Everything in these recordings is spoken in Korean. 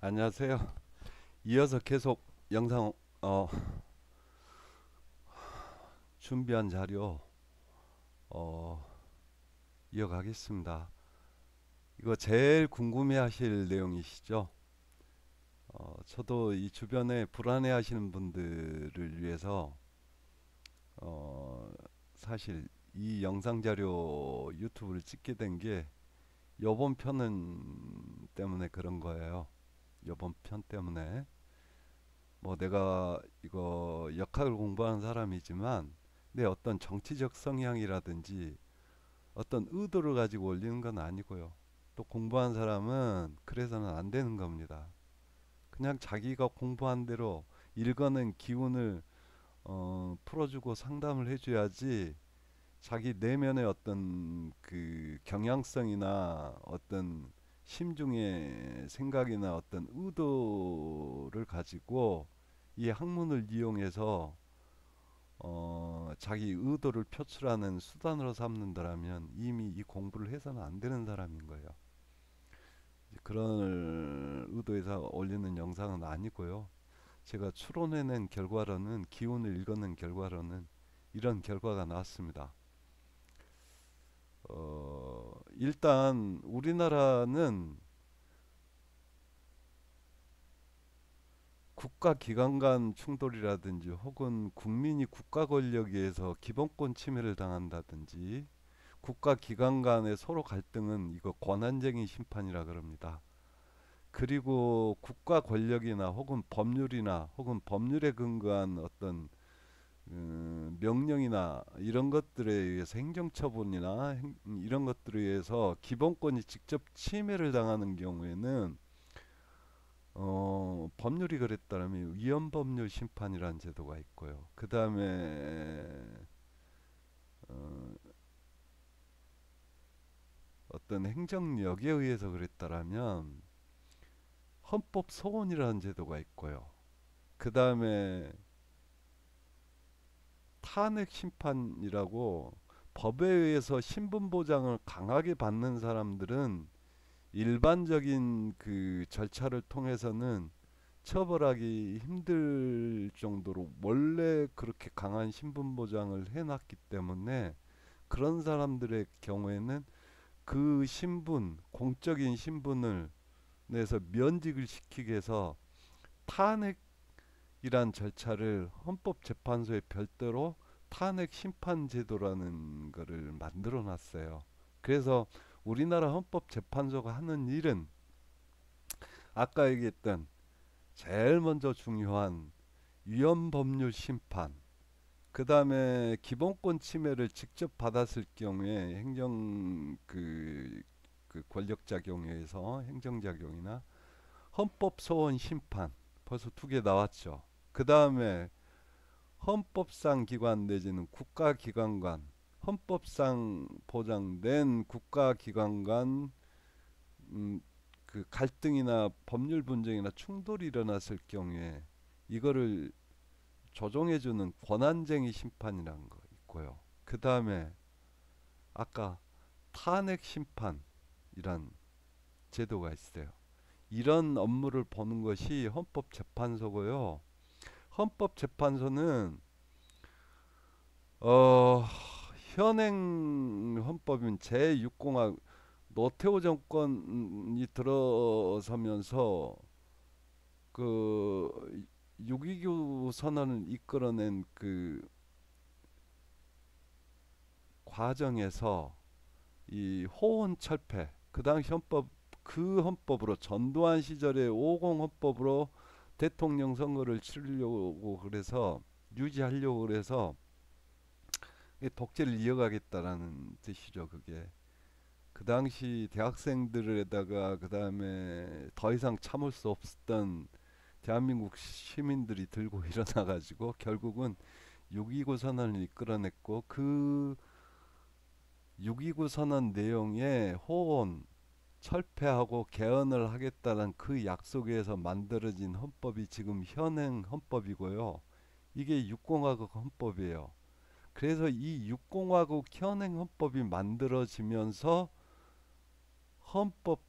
안녕하세요. 이어서 계속 영상 어, 준비한 자료 어, 이어가겠습니다. 이거 제일 궁금해하실 내용이시죠? 저도 이 주변에 불안해하시는 분들을 위해서 어, 사실 이 영상 자료 유튜브를 찍게 된 게 요번 편은 때문에 그런 거예요. 요번 편 때문에 뭐 내가 이거 역학을 공부하는 사람이지만 내 어떤 정치적 성향이라든지 어떤 의도를 가지고 올리는 건 아니고요. 또 공부한 사람은 그래서는 안 되는 겁니다. 그냥 자기가 공부한 대로 읽어낸 기운을 풀어주고 상담을 해줘야지 자기 내면의 어떤 그 경향성이나 어떤 심중의 생각이나 어떤 의도를 가지고 이 학문을 이용해서 자기 의도를 표출하는 수단으로 삼는다라면 이미 이 공부를 해서는 안 되는 사람인 거예요. 그런 의도에서 올리는 영상은 아니고요. 제가 추론해낸 결과로는 기운을 읽어낸 결과로는 이런 결과가 나왔습니다. 일단 우리나라는 국가 기관 간 충돌이라든지 혹은 국민이 국가 권력에 의해서 기본권 침해를 당한다든지 국가 기관 간의 서로 갈등은 이거 권한쟁의 심판이라 그럽니다. 그리고 국가 권력이나 혹은 법률이나 혹은 법률에 근거한 어떤 명령이나 이런 것들에 의해서 행정처분이나 이런 것들에 의해서 기본권이 직접 침해를 당하는 경우에는 법률이 그랬다면 위헌법률 심판이라는 제도가 있고요. 그 다음에 어, 어떤 행정력에 의해서 그랬다면 헌법 소원이라는 제도가 있고요. 그 다음에 탄핵 심판이라고 법에 의해서 신분 보장을 강하게 받는 사람들은 일반적인 그 절차를 통해서는 처벌하기 힘들 정도로 원래 그렇게 강한 신분 보장을 해놨기 때문에 그런 사람들의 경우에는 그 신분, 공적인 신분을 내서 면직을 시키기 위해서 탄핵이란 절차를 헌법재판소에 별도로 탄핵 심판 제도라는 거를 만들어 놨어요. 그래서 우리나라 헌법재판소가 하는 일은 아까 얘기했던 제일 먼저 중요한 위헌법률 심판, 그 다음에 기본권 침해를 직접 받았을 경우에 행정 그 권력작용에 의해서 행정작용이나 헌법 소원 심판 벌써 두 개 나왔죠. 그 다음에 헌법상 기관 내지는 국가기관 간 헌법상 보장된 국가기관 간 그 갈등이나 법률 분쟁이나 충돌이 일어났을 경우에 이거를 조정해주는 권한쟁의 심판이라는 거 있고요. 그 다음에 아까 탄핵 심판이란 제도가 있어요. 이런 업무를 보는 것이 헌법재판소고요. 헌법재판소는 어, 현행 헌법인 제6공화 노태우 정권이 들어서면서 그 6.29 선언을 이끌어낸 그 과정에서 이 호원 철폐 그 당시 헌법 그 헌법으로 전두환 시절의 50 헌법으로 대통령 선거를 치르려고 그래서 유지하려고 그래서 독재를 이어가겠다라는 뜻이죠. 그게 그 당시 대학생들에다가 그 다음에 더 이상 참을 수 없었던 대한민국 시민들이 들고 일어나 가지고 결국은 6.29 선언을 이끌어냈고 그 6.29 선언 내용에 호언 철폐하고 개헌을 하겠다는 그 약속에서 만들어진 헌법이 지금 현행 헌법이고요. 이게 6공화국 헌법이에요. 그래서 이 6공화국 현행 헌법이 만들어지면서 헌법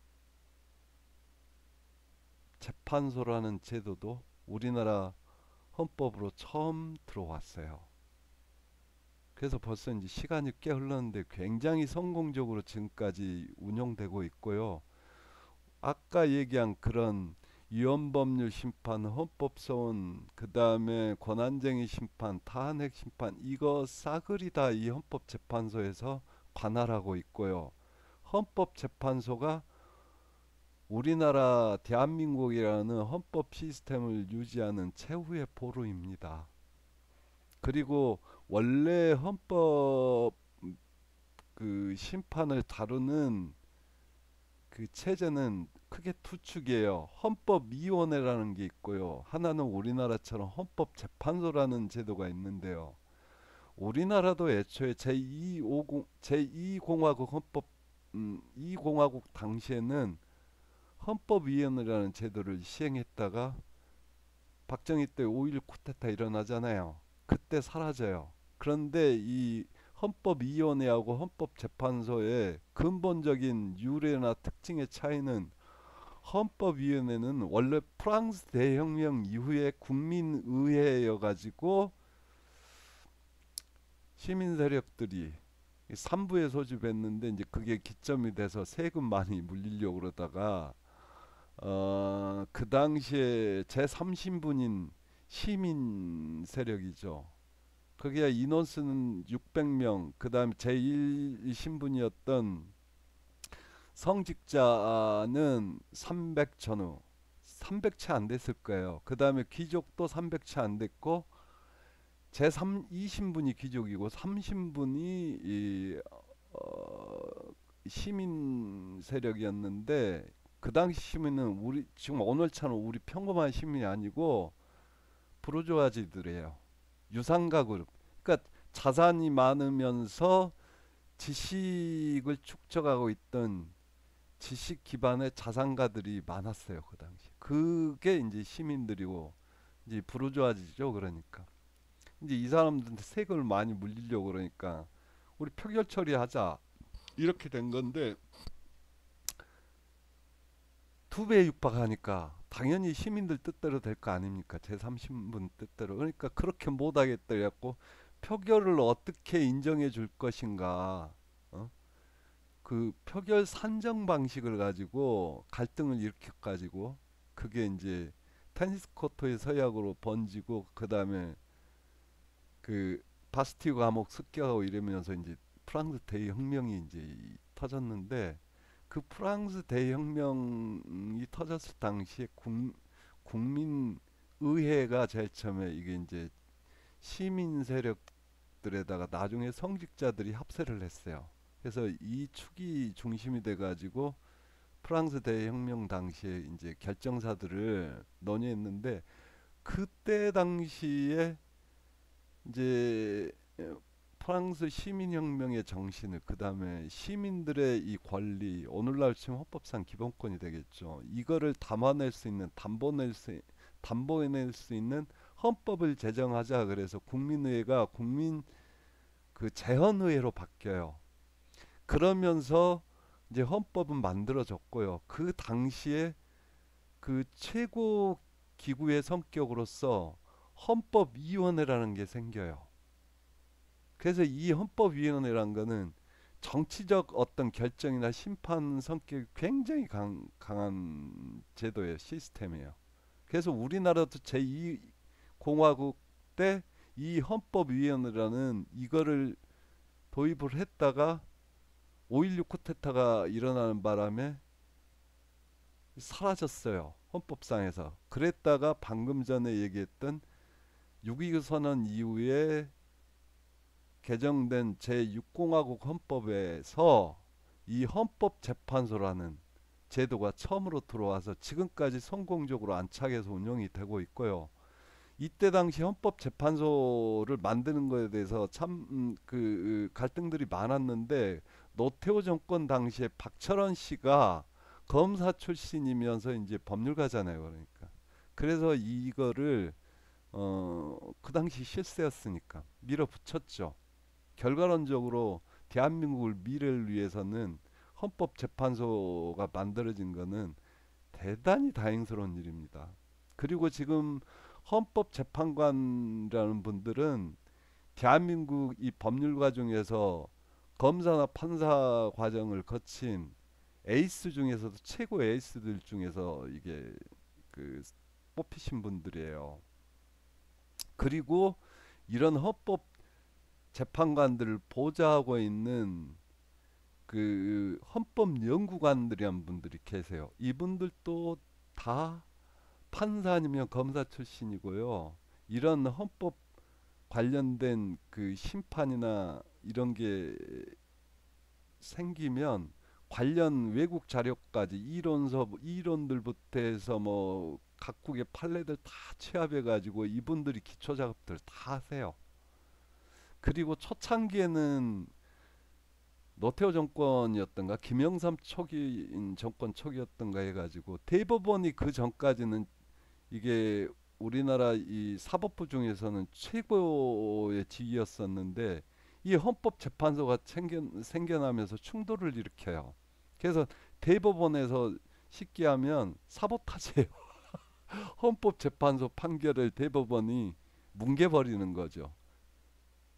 재판소라는 제도도 우리나라 헌법으로 처음 들어왔어요. 그래서 벌써 이제 시간이 꽤 흘렀는데 굉장히 성공적으로 지금까지 운영되고 있고요. 아까 얘기한 그런 위헌법률 심판, 헌법소원, 그 다음에 권한쟁의 심판, 탄핵 심판, 이거 싸그리 다 이 헌법재판소에서 관할하고 있고요. 헌법재판소가 우리나라 대한민국이라는 헌법 시스템을 유지하는 최후의 보루입니다. 그리고 원래 헌법 그 심판을 다루는 그 체제는 크게 두 축이에요. 헌법위원회라는 게 있고요. 하나는 우리나라처럼 헌법재판소라는 제도가 있는데요. 우리나라도 애초에 제2공화국 헌법 2공화국 당시에는 헌법위원회라는 제도를 시행했다가 박정희 때 5.16 쿠데타 일어나잖아요. 그때 사라져요. 그런데 이 헌법위원회하고 헌법재판소의 근본적인 유래나 특징의 차이는 헌법위원회는 원래 프랑스 대혁명 이후에 국민의회여가지고 시민 세력들이 3부에 소집했는데 이제 그게 기점이 돼서 세금 많이 물리려고 그러다가 그 당시에 제3신분인 시민 세력이죠. 그게 인원수는 600명, 그 다음에 제1신분이었던 성직자는 300전후, 300채 안 됐을 거예요. 그 다음에 귀족도 300채 안 됐고, 제3, 2신분이 귀족이고, 3신분이 시민 세력이었는데, 그 당시 시민은 우리, 지금 오늘처럼 우리 평범한 시민이 아니고, 부르주아지들이에요. 유상가 그룹. 그러니까 자산이 많으면서 지식을 축적하고 있던 지식 기반의 자산가들이 많았어요, 그 당시. 그게 이제 시민들이고 이제 부르주아지죠, 그러니까. 이제 이 사람들한테 세금을 많이 물리려고 그러니까 우리 표결 처리하자 이렇게 된 건데 두 배 육박하니까 당연히 시민들 뜻대로 될 거 아닙니까? 제3신분 뜻대로. 그러니까 그렇게 못하겠다 해갖고 표결을 어떻게 인정해 줄 것인가. 어? 그 표결 산정 방식을 가지고 갈등을 일으켜 가지고 그게 이제 테니스 코트의 서약으로 번지고 그 다음에 그 바스티유 감옥 습격하고 이러면서 이제 프랑스 대혁명이 이제 터졌는데 그 프랑스 대혁명이 터졌을 당시에 국민의회가 제일 처음에 이게 이제 시민 세력들에다가 나중에 성직자들이 합세를 했어요. 그래서 이 축이 중심이 돼가지고 프랑스 대혁명 당시에 이제 결정사들을 논의했는데 그때 당시에 이제 프랑스 시민혁명의 정신을 그 다음에 시민들의 이 권리 오늘날 지금 헌법상 기본권이 되겠죠. 이거를 담아낼 수 있는 담보해낼 수 있는 헌법을 제정하자 그래서 국민의회가 국민 그 재헌의회로 바뀌어요. 그러면서 이제 헌법은 만들어졌고요. 그 당시에 그 최고 기구의 성격으로서 헌법위원회라는 게 생겨요. 그래서 이 헌법위원회란 거는 정치적 어떤 결정이나 심판 성격이 굉장히 강한 제도예요. 시스템이에요. 그래서 우리나라도 제2공화국 때 이 헌법위원회라는 이거를 도입을 했다가 5.16 쿠데타가 일어나는 바람에 사라졌어요. 헌법상에서. 그랬다가 방금 전에 얘기했던 6.29 선언 이후에 개정된 제6공화국 헌법에서 이 헌법재판소라는 제도가 처음으로 들어와서 지금까지 성공적으로 안착해서 운영이 되고 있고요. 이때 당시 헌법재판소를 만드는 것에 대해서 참 갈등들이 많았는데 노태우 정권 당시에 박철원 씨가 검사 출신이면서 이제 법률가잖아요. 그러니까 그래서 이거를 그 당시 실세였으니까 밀어붙였죠. 결과론적으로 대한민국을 미래를 위해서는 헌법재판소가 만들어진 거는 대단히 다행스러운 일입니다. 그리고 지금 헌법재판관이라는 분들은 대한민국 이 법률가 중에서 검사나 판사 과정을 거친 에이스 중에서도 최고 에이스들 중에서 이게 그 뽑히신 분들이에요. 그리고 이런 헌법 재판관들을 보좌하고 있는 그 헌법 연구관들이란 분들이 계세요. 이분들도 다 판사 아니면 검사 출신이고요. 이런 헌법 관련된 그 심판이나 이런 게 생기면 관련 외국 자료까지 이론서 이론들부터 해서 뭐 각국의 판례들 다 취합해 가지고 이분들이 기초 작업들 다 하세요. 그리고 초창기에는 노태우 정권이었던가 김영삼 초기인 정권 초기였던가 해가지고 대법원이 그 전까지는 이게 우리나라 이 사법부 중에서는 최고의 직위였었는데 이 헌법재판소가 생겨나면서 충돌을 일으켜요. 그래서 대법원에서 쉽게 하면 사보타지예요. 헌법재판소 판결을 대법원이 뭉개버리는 거죠.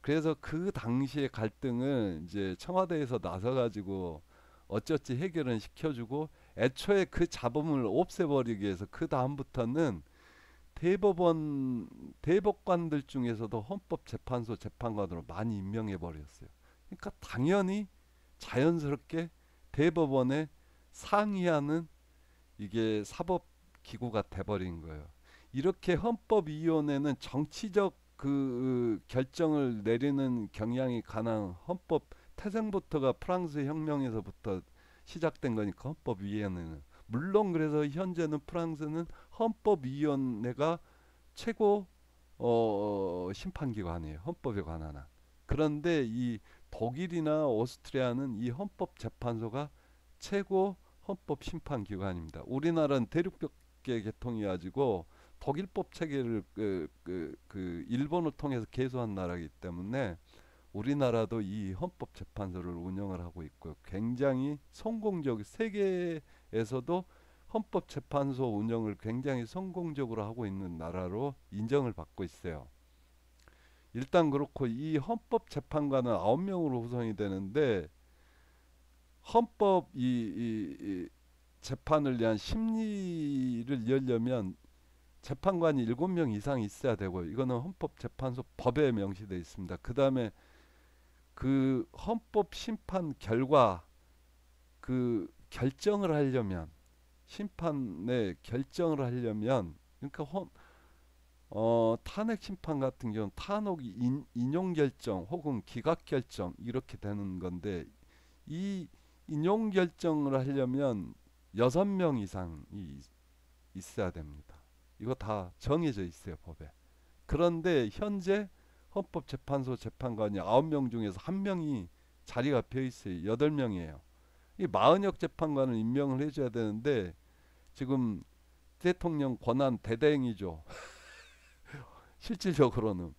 그래서 그 당시의 갈등을 이제 청와대에서 나서가지고 어쩌지 해결은 시켜주고 애초에 그 잡음을 없애버리기 위해서 그 다음부터는 대법관들 중에서도 헌법재판소 재판관으로 많이 임명해 버렸어요. 그러니까 당연히 자연스럽게 대법원에 상의하는 이게 사법기구가 돼버린 거예요. 이렇게 헌법위원회는 정치적 그 결정을 내리는 경향이 강한 헌법 태생부터가 프랑스 혁명에서부터 시작된 거니까 헌법위원회는 물론 그래서 현재는 프랑스는 헌법위원회가 최고 심판기관이에요. 헌법에 관한 한. 그런데 이 독일이나 오스트리아는 이 헌법재판소가 최고 헌법 심판기관입니다. 우리나라는 대륙벽계 개통이 가지고 독일법 체계를 일본을 통해서 개소한 나라이기 때문에 우리나라도 이 헌법재판소를 운영을 하고 있고요. 굉장히 성공적, 세계에서도 헌법재판소 운영을 굉장히 성공적으로 하고 있는 나라로 인정을 받고 있어요. 일단 그렇고 이 헌법재판관은 9명으로 구성이 되는데 헌법 이 재판을 위한 심리를 열려면 재판관이 7명 이상 있어야 되고 이거는 헌법재판소 법에 명시되어 있습니다. 그 다음에 그 헌법 심판 결과 그 결정을 하려면 심판의 결정을 하려면 그러니까 탄핵 심판 같은 경우는 탄핵 인용 결정 혹은 기각 결정 이렇게 되는 건데 이 인용 결정을 하려면 6명 이상이 있어야 됩니다. 이거 다 정해져 있어요, 법에. 그런데 현재 헌법재판소 재판관이 9명 중에서 1명이 자리가 비어 있어요. 8명이에요. 이 마은혁 재판관을 임명을 해줘야 되는데 지금 대통령 권한 대대행이죠. 실질적으로는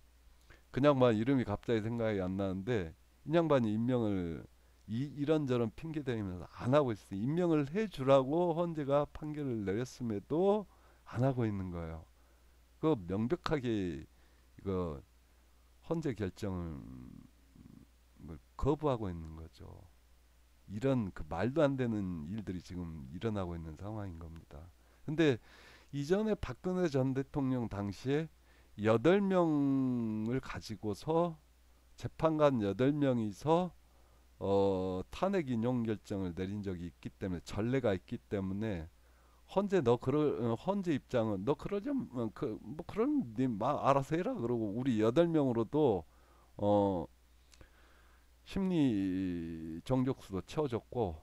그 양반 이름이 갑자기 생각이 안 나는데 이 양반이 임명을 이런저런 핑계 대면서 안 하고 있어요. 임명을 해주라고 헌재가 판결을 내렸음에도 안 하고 있는 거예요. 그 명백하게 이거 헌재 결정을 거부하고 있는 거죠. 이런 그 말도 안 되는 일들이 지금 일어나고 있는 상황인 겁니다. 근데 이전에 박근혜 전 대통령 당시에 8명을 가지고서 재판관 8명이서 탄핵 인용 결정을 내린 적이 있기 때문에 전례가 있기 때문에 헌재 입장은 너 그러면 뭐 그럼 네 알아서 해라 그러고 우리 8명으로도 어 심리 정족수도 채워졌고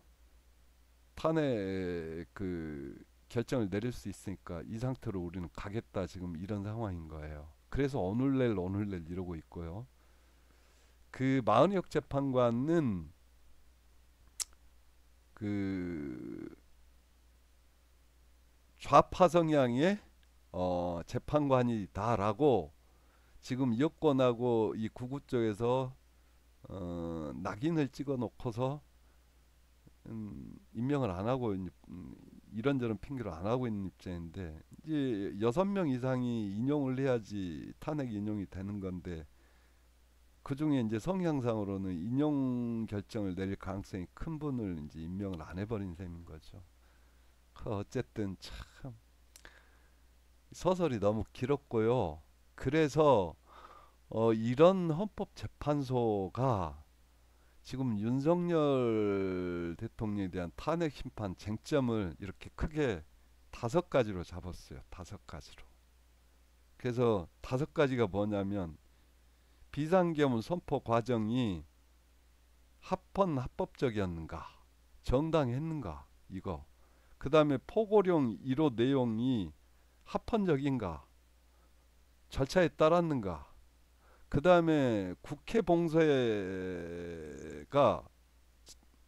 탄핵 그 결정을 내릴 수 있으니까 이 상태로 우리는 가겠다 지금 이런 상황인 거예요. 그래서 오늘 낼 이러고 있고요. 그 마은혁 재판관은 그 좌파 성향의 재판관이다라고 지금 여권하고 이 구구 쪽에서 낙인을 찍어 놓고서 임명을 안 하고 이런저런 핑계로 안 하고 있는 입장인데 이제 6명 이상이 인용을 해야지 탄핵 인용이 되는 건데 그 중에 이제 성향상으로는 인용 결정을 내릴 가능성이 큰 분을 이제 임명을 안 해버린 셈인 거죠. 어쨌든 참 서설이 너무 길었고요. 그래서 이런 헌법재판소가 지금 윤석열 대통령에 대한 탄핵 심판 쟁점을 이렇게 크게 5가지로 잡았어요. 5가지로. 그래서 5가지가 뭐냐면 비상계엄 선포 과정이 합법적이었는가, 정당했는가 이거. 그 다음에 포고령 1호 내용이 합헌적인가, 절차에 따랐는가. 그 다음에 국회 봉쇄가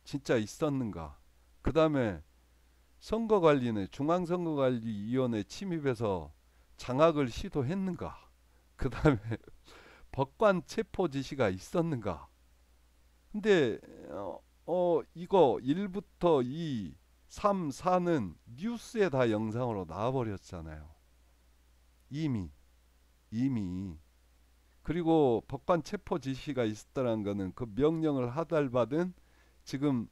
진짜 있었는가. 그 다음에 선거관리는 중앙선거관리위원회 침입해서 장악을 시도했는가. 그 다음에 법관 체포 지시가 있었는가. 근데 이거 1부터 2, 3, 4는 뉴스에 다 영상으로 나와버렸잖아요. 이미 이미. 그리고 법관 체포 지시가 있었다는 거는 그 명령을 하달받은 지금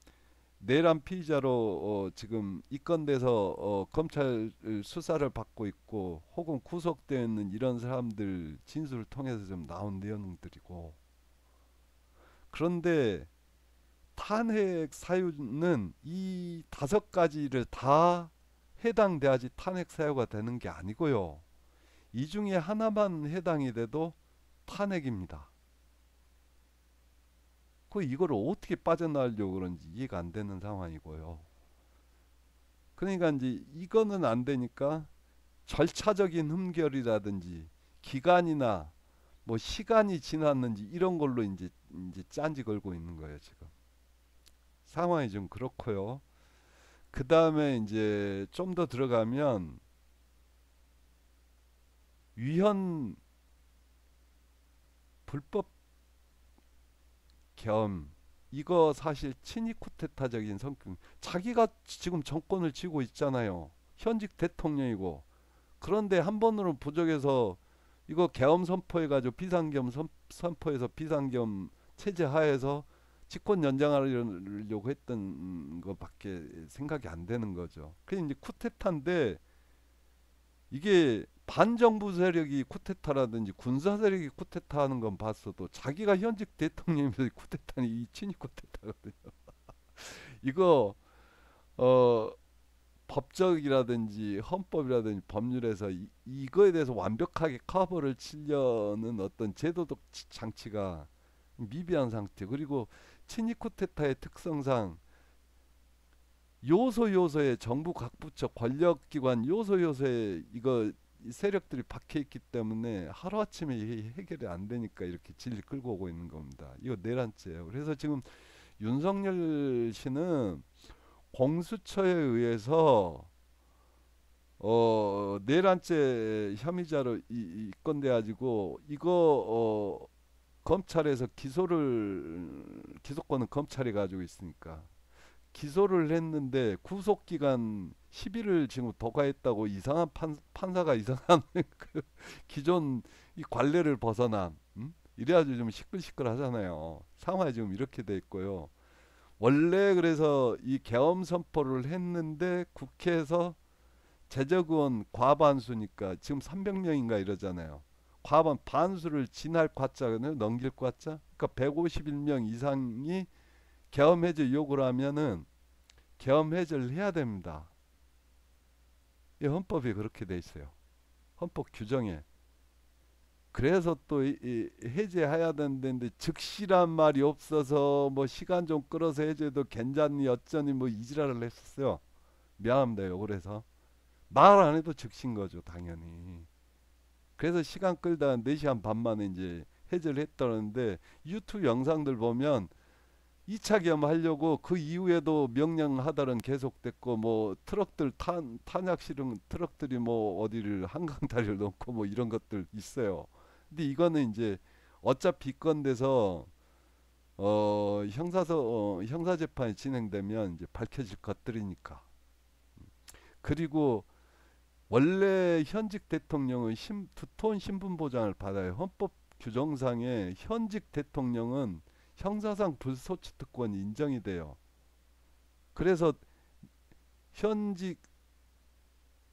내란 피의자로 지금 입건돼서 검찰 수사를 받고 있고 혹은 구속되어 있는 이런 사람들 진술을 통해서 좀 나온 내용들이고, 그런데 탄핵 사유는 이 5가지를 다 해당돼야지 탄핵 사유가 되는 게 아니고요. 이 중에 하나만 해당이 돼도 탄핵입니다. 이거를 어떻게 빠져나가려고 그런지 이해가 안 되는 상황이고요. 그러니까 이제 이거는 안 되니까 절차적인 흠결이라든지 기간이나 뭐 시간이 지났는지 이런 걸로 이제 짠지 걸고 있는 거예요, 지금. 상황이 좀 그렇고요. 그 다음에 이제 좀 더 들어가면 위헌 불법 겸 이거 사실 친위 쿠데타적인 성격. 자기가 지금 정권을 쥐고 있잖아요. 현직 대통령이고. 그런데 한 번으로 부족해서 이거 계엄 선포해가지고 비상계엄 선포해서 비상계엄 체제 하에서 집권 연장하려고 했던 것밖에 생각이 안 되는 거죠. 그게 이제 쿠데타인데 이게 반정부 세력이 쿠데타라든지 군사 세력이 쿠데타하는 건 봤어도 자기가 현직 대통령이면서 쿠데타는 이 친위 쿠데타거든요. 이거 어 법적이라든지 헌법이라든지 법률에서 이거에 대해서 완벽하게 커버를 치려는 어떤 제도적 장치가 미비한 상태. 그리고 친위 쿠데타의 특성상 요소 요소에 정부 각 부처 권력기관 요소 요소에 이거 세력들이 박혀 있기 때문에 하루아침에 해결이 안 되니까 이렇게 질 끌고 오고 있는 겁니다. 이거 내란죄예요. 그래서 지금 윤석열 씨는 공수처에 의해서 내란죄 혐의자로 입건돼 가지고 이거 검찰에서 기소권은 검찰이 가지고 있으니까 기소를 했는데 구속 기간 10일을 지금 도과했다고 이상한 판사가 이상한 그 기존 이 관례를 벗어난, 이래가지고 좀 시끌시끌하잖아요. 상황이 지금 이렇게 돼 있고요. 원래 그래서 이 계엄 선포를 했는데 국회에서 제적의원 과반수니까 지금 300명인가 이러잖아요. 과반 반수를 지날 과자거든요. 넘길 과자. 그러니까 151명 이상이 계엄 해제 요구를 하면은 계엄 해제를 해야 됩니다. 이 헌법이 그렇게 돼 있어요. 헌법 규정에. 그래서 또 이 해제해야 되는데 즉시란 말이 없어서 뭐 시간 좀 끌어서 해제도 괜찮니 어쩌니 뭐 이지랄을 했었어요. 미안합니다. 그래서 말 안 해도 즉시인 거죠, 당연히. 그래서 시간 끌다가 4시간 반 만에 이제 해제를 했다는데 유튜브 영상들 보면 2차 계엄 하려고 그 이후에도 명령 하달은 계속됐고 뭐 트럭들 탄약 실은 트럭들이 뭐 어디를 한강 다리를 넘고 뭐 이런 것들 있어요. 근데 이거는 이제 어차피 입건돼서 형사 재판이 진행되면 이제 밝혀질 것들이니까. 그리고 원래 현직 대통령은 두터운 신분 보장을 받아요. 헌법 규정상에 현직 대통령은 형사상 불소추 특권이 인정이 돼요. 그래서 현직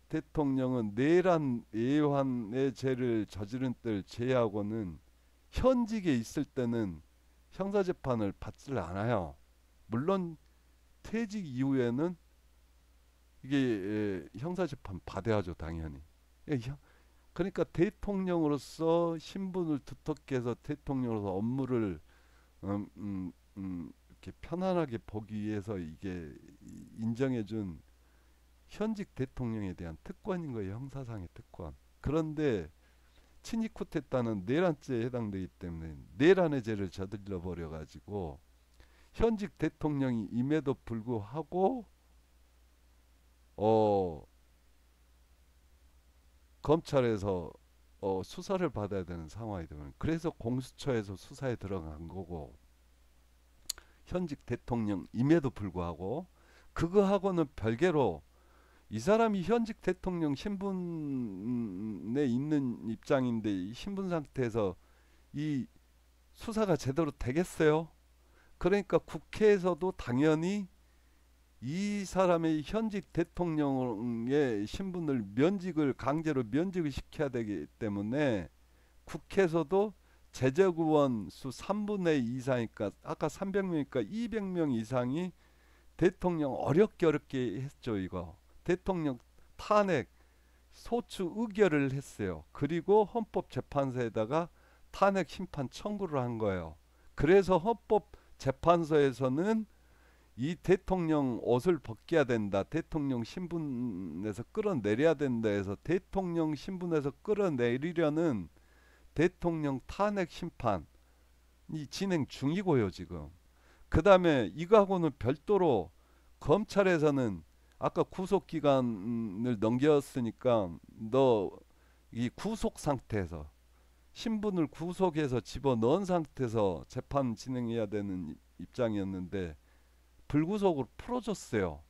대통령은 내란 애환의 죄를 저지른 때를 제외하고는 현직에 있을 때는 형사재판을 받지를 않아요. 물론 퇴직 이후에는 이게 형사재판 받아야죠, 당연히. 예, 그러니까 대통령으로서 신분을 두텁게 해서 대통령으로서 업무를 이렇게 편안하게 보기 위해서 이게 인정해준 현직 대통령에 대한 특권인 거예요, 형사상의 특권. 그런데 친위 쿠데타는 내란죄에 해당되기 때문에 내란의 죄를 저질러 버려 가지고 현직 대통령이 임에도 불구하고 어 검찰에서 수사를 받아야 되는 상황이 되면, 그래서 공수처에서 수사에 들어간 거고, 현직 대통령임에도 불구하고 그거하고는 별개로 이 사람이 현직 대통령 신분에 있는 입장인데 이 신분 상태에서 이 수사가 제대로 되겠어요? 그러니까 국회에서도 당연히 이 사람의 현직 대통령의 신분을 강제로 면직을 시켜야 되기 때문에 국회에서도 제적의원 수 3분의 2 이상이니까, 아까 300명이니까 200명 이상이 대통령 어렵게 했죠, 이거. 대통령 탄핵 소추 의결을 했어요. 그리고 헌법재판소에다가 탄핵 심판 청구를 한 거예요. 그래서 헌법재판소에서는 이 대통령 옷을 벗겨야 된다, 대통령 신분에서 끌어내려야 된다 해서 대통령 신분에서 끌어내리려는 대통령 탄핵 심판이 진행 중이고요, 지금. 그 다음에 이거하고는 별도로 검찰에서는 아까 구속 기간을 넘겼으니까 너 이 구속 상태에서 신분을 구속해서 집어넣은 상태에서 재판 진행해야 되는 입장이었는데 불구속으로 풀어줬어요.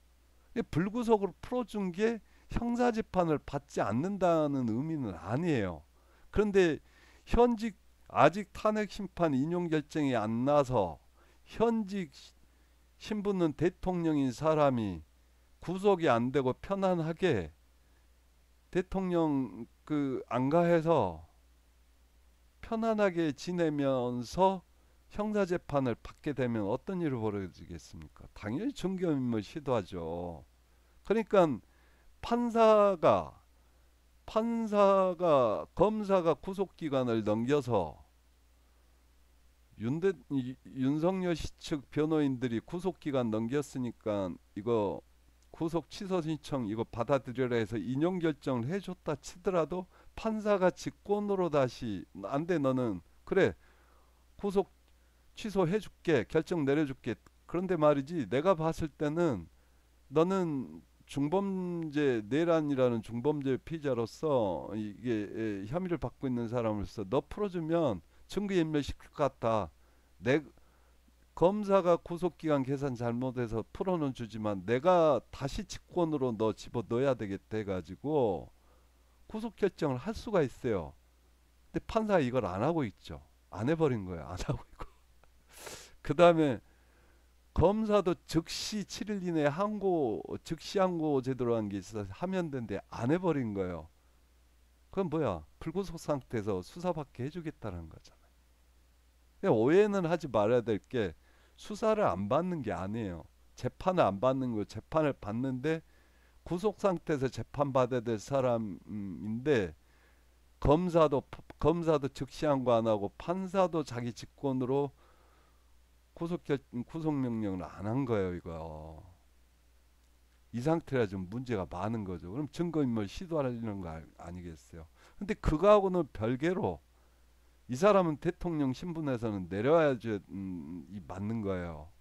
불구속으로 풀어준 게 형사재판을 받지 않는다는 의미는 아니에요. 그런데 현직 아직 탄핵 심판 인용 결정이 안 나서 현직 신분은 대통령인 사람이 구속이 안 되고 편안하게 대통령 그 안가해서 편안하게 지내면서 형사재판을 받게 되면 어떤 일이 벌어지겠습니까? 당연히 증거인멸 시도하죠. 그러니까 판사가 검사가 구속기간을 넘겨서 윤석열 씨 측 변호인들이 구속기간 넘겼으니까 이거 구속 취소 신청 이거 받아들여라 해서 인용 결정을 해줬다 치더라도 판사가 직권으로 다시 안 돼, 너는 그래 구속 취소해줄게, 결정 내려줄게. 그런데 말이지, 내가 봤을 때는 너는 중범죄 내란이라는 중범죄 피의자로서 이게 혐의를 받고 있는 사람으로서 너 풀어주면 증거인멸시킬 것 같다. 내 검사가 구속기간 계산 잘못해서 풀어는 주지만 내가 다시 직권으로 너 집어넣어야 되겠다 해가지고 구속 결정을 할 수가 있어요. 근데 판사가 이걸 안 하고 있죠. 안 해버린 거예요. 안 하고 있고. 그 다음에 검사도 즉시 7일 이내에 즉시 항고 제도로 한 게 있어서 하면 되는데 안 해버린 거예요. 그건 뭐야? 불구속 상태에서 수사받게 해주겠다는 거잖아요. 오해는 하지 말아야 될 게 수사를 안 받는 게 아니에요. 재판을 안 받는 거, 재판을 받는데 구속 상태에서 재판 받아야 될 사람인데 검사도 즉시 항고 안 하고 판사도 자기 직권으로 구속 명령을 안 한 거예요, 이거. 이 상태라 좀 문제가 많은 거죠. 그럼 증거인멸 시도하려는 거 아니겠어요? 근데 그거하고는 별개로 이 사람은 대통령 신분에서는 내려야지 이 맞는 거예요.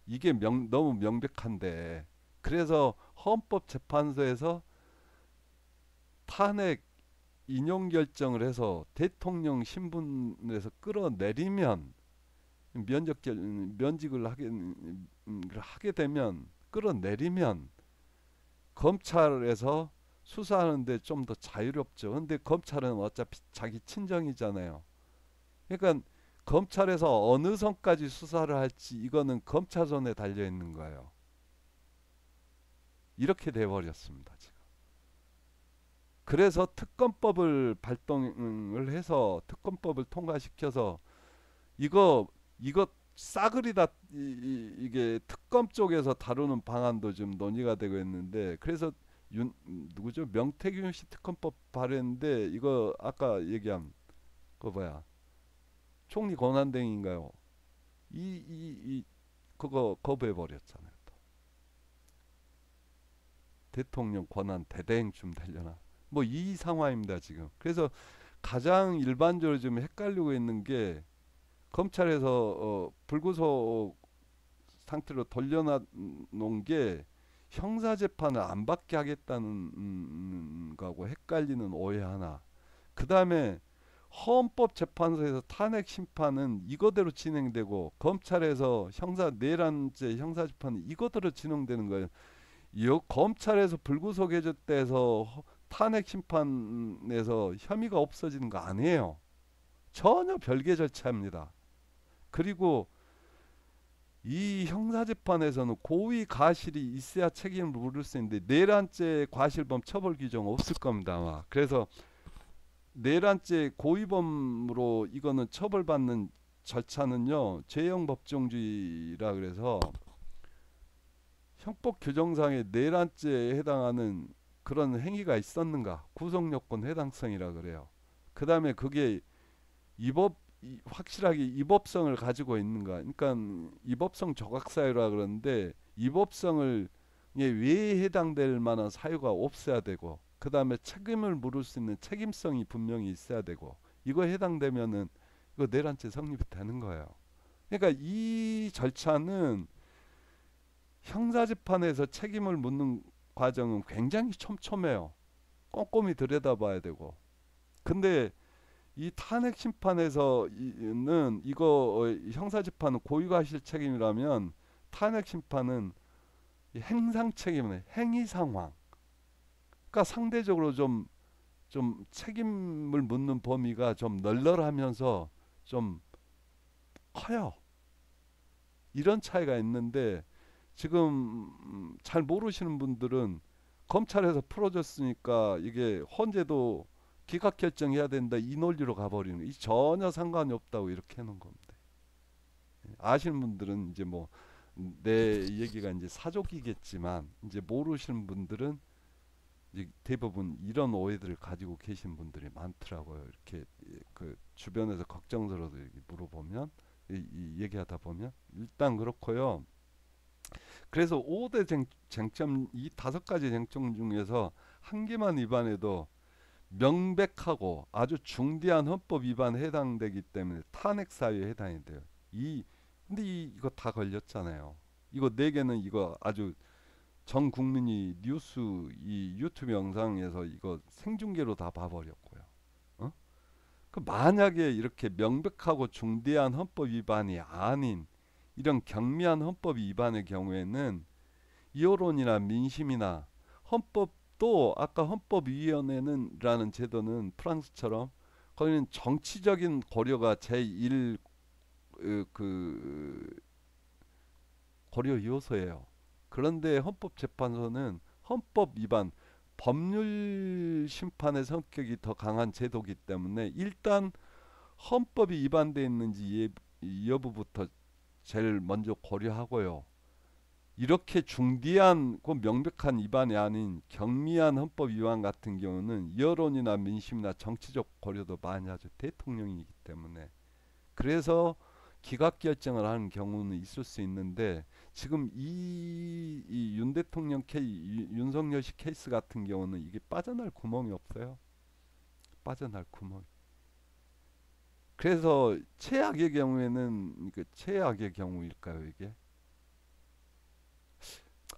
이게 너무 명백한데. 그래서 헌법재판소에서 탄핵 인용 결정을 해서 대통령 신분에서 끌어내리면 면직을 하게 되면 끌어내리면 검찰에서 수사하는데 좀 더 자유롭죠. 근데 검찰은 어차피 자기 친정이잖아요. 그러니까 검찰에서 어느 선까지 수사를 할지 이거는 검찰 손에 달려 있는 거예요. 이렇게 돼 버렸습니다, 지금. 그래서 특검법을 발동을 해서 특검법을 통과시켜서 이거 싸그리 다 이게 특검 쪽에서 다루는 방안도 지금 논의가 되고 있는데 그래서 누구죠? 명태균 씨 특검법 발의했는데 이거 아까 얘기한 그 뭐야? 총리 권한대행인가요? 이 그거 거부해 버렸잖아요. 또. 대통령 권한 대대행쯤 되려나? 뭐 이 상황입니다, 지금. 그래서 가장 일반적으로 좀 헷갈리고 있는 게 검찰에서 불구속 상태로 돌려놓은 게 형사 재판을 안 받게 하겠다는 거하고 헷갈리는 오해 하나. 그 다음에 헌법재판소에서 탄핵 심판은 이거대로 진행되고 검찰에서 형사 내란죄 형사 재판은 이거대로 진행되는 거예요. 검찰에서 불구속 해줬대서 탄핵 심판에서 혐의가 없어지는 거 아니에요. 전혀 별개 절차입니다. 그리고 이 형사재판에서는 고의 가실이 있어야 책임을 물을 수 있는데 내란죄 과실범 처벌 규정 없을 겁니다 아마. 그래서 내란죄 고의범으로 이거는 처벌받는 절차는요 죄형 법정주의라 그래서 형법 규정상의 내란죄에 해당하는 그런 행위가 있었는가 구성요건 해당성이라 그래요. 그 다음에 그게 확실하게 위법성을 가지고 있는가. 그러니까 위법성 조각 사유라 그러는데 위법성을 왜 해당될 만한 사유가 없어야 되고 그 다음에 책임을 물을 수 있는 책임성이 분명히 있어야 되고 이거 해당되면은 이거 내란죄 성립이 되는 거예요. 그러니까 이 절차는 형사재판에서 책임을 묻는 과정은 굉장히 촘촘해요. 꼼꼼히 들여다봐야 되고. 근데 이 탄핵 심판에서는 이거 형사 재판은 고의가실 책임이라면 탄핵 심판은 행상 책임은 행위 상황. 그러니까 상대적으로 좀 책임을 묻는 범위가 좀 널널하면서 좀 커요. 이런 차이가 있는데 지금 잘 모르시는 분들은 검찰에서 풀어줬으니까 이게 헌재도 기각 결정해야 된다 이 논리로 가버리는 이 전혀 상관이 없다고 이렇게 해놓은 겁니다. 아시는 분들은 이제 뭐 내 얘기가 이제 사족이겠지만 이제 모르시는 분들은 이제 대부분 이런 오해들을 가지고 계신 분들이 많더라고요. 이렇게 그 주변에서 걱정스러워서 이렇게 물어보면 이 얘기하다 보면 일단 그렇고요. 그래서 5대 쟁점 이 5가지 쟁점 중에서 한 개만 위반해도 명백하고 아주 중대한 헌법 위반에 해당되기 때문에 탄핵 사유에 해당이 돼요. 근데 이거 다 걸렸잖아요. 이거 네 개는 이거 아주 전 국민이 뉴스 이 유튜브 영상에서 이거 생중계로 다 봐버렸고요. 어? 그 만약에 이렇게 명백하고 중대한 헌법 위반이 아닌 이런 경미한 헌법 위반의 경우에는 여론이나 민심이나 헌법도 아까 헌법위원회는 라는 제도는 프랑스처럼 거기는 정치적인 고려가 제1 그 고려 요소예요. 그런데 헌법재판소는 헌법 위반 법률 심판의 성격이 더 강한 제도이기 때문에 일단 헌법이 위반되어 있는지 여부부터 제일 먼저 고려하고요. 이렇게 중대한 그 명백한 위반이 아닌 경미한 헌법 위반 같은 경우는 여론이나 민심이나 정치적 고려도 많이 하죠. 대통령이기 때문에. 그래서 기각 결정을 하는 경우는 있을 수 있는데 지금 이윤 대통령 윤석열 씨 케이스 같은 경우는 이게 빠져날 구멍이 없어요. 빠져날 구멍. 그래서 최악의 경우에는 그 최악의 경우일까요, 이게?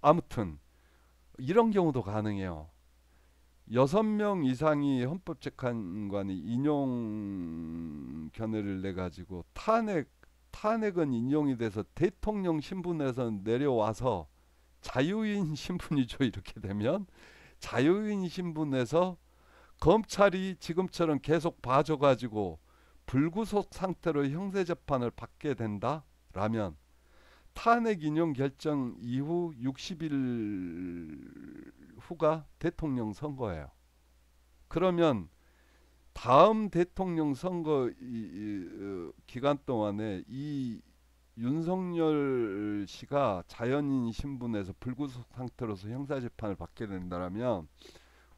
아무튼 이런 경우도 가능해요. 6명 이상이 헌법재판관이 인용 견해를 내 가지고 탄핵은 인용이 돼서 대통령 신분에서 내려와서 자유인 신분이죠. 이렇게 되면 자유인 신분에서 검찰이 지금처럼 계속 봐줘가지고 불구속 상태로 형사재판을 받게 된다라면 탄핵 인용 결정 이후 60일 후가 대통령 선거예요. 그러면 다음 대통령 선거 기간 동안에 이 윤석열 씨가 자연인 신분에서 불구속 상태로서 형사재판을 받게 된다면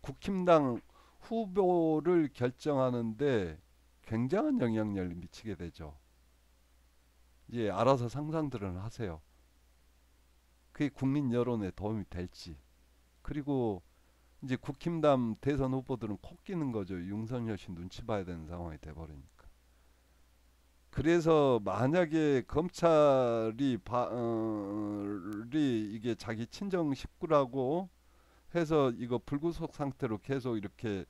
국힘당 후보를 결정하는데 굉장한 영향력을 미치게 되죠. 이제 알아서 상상들은 하세요. 그게 국민 여론에 도움이 될지. 그리고 이제 국힘당 대선 후보들은 코 끼는 거죠. 윤석열 씨 눈치 봐야 되는 상황이 돼버리니까. 그래서 만약에 검찰이 이게 자기 친정 식구라고 해서 이거 불구속 상태로 계속 이렇게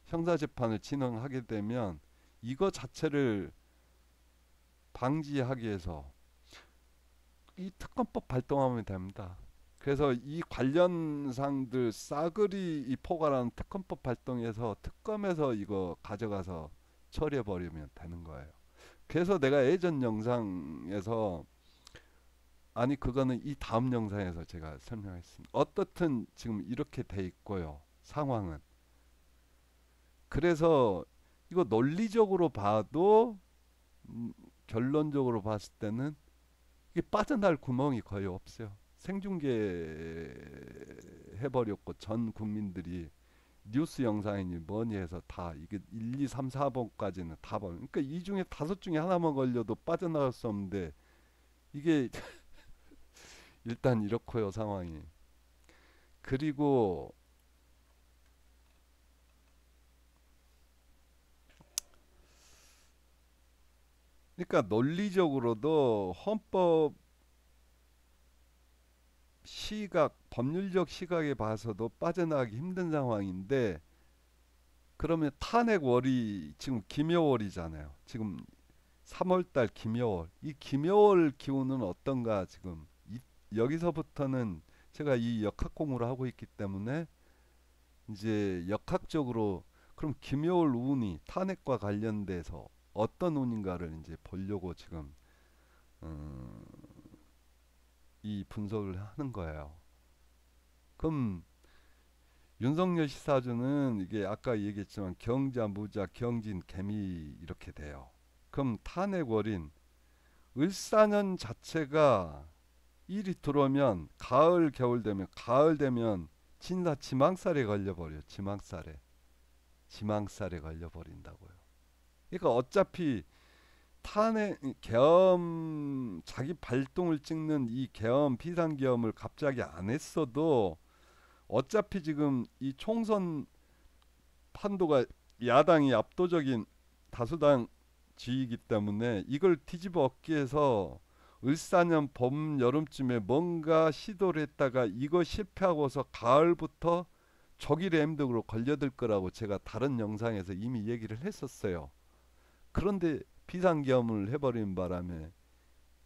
형사재판을 진행하게 되면 이거 자체를 방지하기 위해서 이 특검법 발동하면 됩니다. 그래서 이 관련상들 싸그리 이 포괄한 특검법 발동해서 특검에서 이거 가져가서 처리해버리면 되는 거예요. 그래서 내가 예전 영상에서 아니 그거는 이 다음 영상에서 제가 설명했습니다. 어떻든 지금 이렇게 돼 있고요. 상황은. 그래서 이거 논리적으로 봐도 결론적으로 봤을 때는 이게 빠져날 구멍이 거의 없어요. 생중계 해버렸고 전 국민들이 뉴스 영상이니 뭐니 해서 다 이게 1, 2, 3, 4번까지는 다 봐. 그러니까 이 중에 다섯 중에 하나만 걸려도 빠져나갈 수 없는데 이게 일단 이렇고요 상황이. 그리고 그러니까 논리적으로도 헌법 시각 법률적 시각에 봐서도 빠져나가기 힘든 상황인데 그러면 탄핵월이 지금 김여월이잖아요. 지금 3월달 김여월. 이 김여월 기운은 어떤가 지금 여기서부터는 제가 이 역학 공부를 하고 있기 때문에 이제 역학적으로 그럼 김여월 운이 탄핵과 관련돼서 어떤 운인가를 이제 보려고 지금 음, 이 분석을 하는 거예요. 그럼 윤석열 시사주는 이게 아까 얘기했지만 경자, 무자, 경진, 개미 이렇게 돼요. 그럼 탄핵월인 을사년 자체가 일이 들어오면 가을, 겨울 되면 가을 되면 진사 지망살에 걸려버려요. 지망살에 걸려버린다고요. 그러니까 어차피 탄핵 계엄 자기 발동을 찍는 이 계엄 비상계엄을 갑자기 안 했어도 어차피 지금 이 총선 판도가 야당이 압도적인 다수당 지위이기 때문에 이걸 뒤집어 엎기 위해서 을사년 봄 여름쯤에 뭔가 시도를 했다가 이거 실패하고서 가을부터 조기 램독으로 걸려들 거라고 제가 다른 영상에서 이미 얘기를 했었어요. 그런데 비상계엄을 해버린 바람에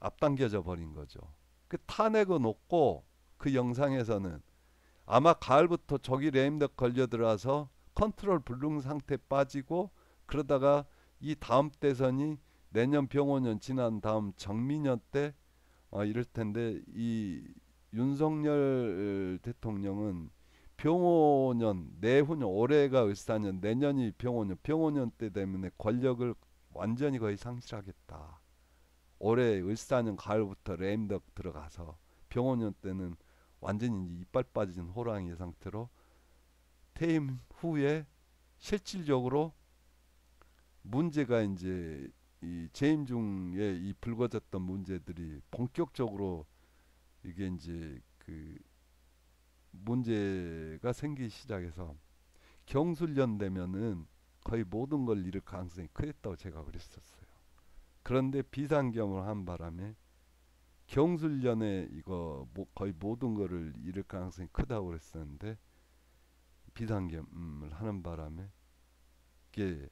앞당겨져 버린 거죠. 그 탄핵은 없고 그 영상에서는 아마 가을부터 조기 레임덕 걸려들어서 컨트롤 불능 상태 빠지고 그러다가 이 다음 대선이 내년 병오년 지난 다음 정미년 때 이럴 텐데 이 윤석열 대통령은 병오년 내후년 올해가 을사년 내년이 병오년 때 때문에 권력을 완전히 거의 상실하겠다. 올해 을사년 가을부터 레임덕 들어가서 병오년 때는 완전히 이제 이빨 빠진 호랑이 상태로 퇴임 후에 실질적으로 문제가 이제 이 재임 중에 이 불거졌던 문제들이 본격적으로 이게 이제 그 문제가 생기기 시작해서 경술련 되면은 거의 모든 걸 잃을 가능성이 크겠다고 제가 그랬었어요. 그런데 비상경을 한 바람에 경술련에 이거 거의 모든 거를 잃을 가능성이 크다고 그랬었는데 비상경을 하는 바람에 이게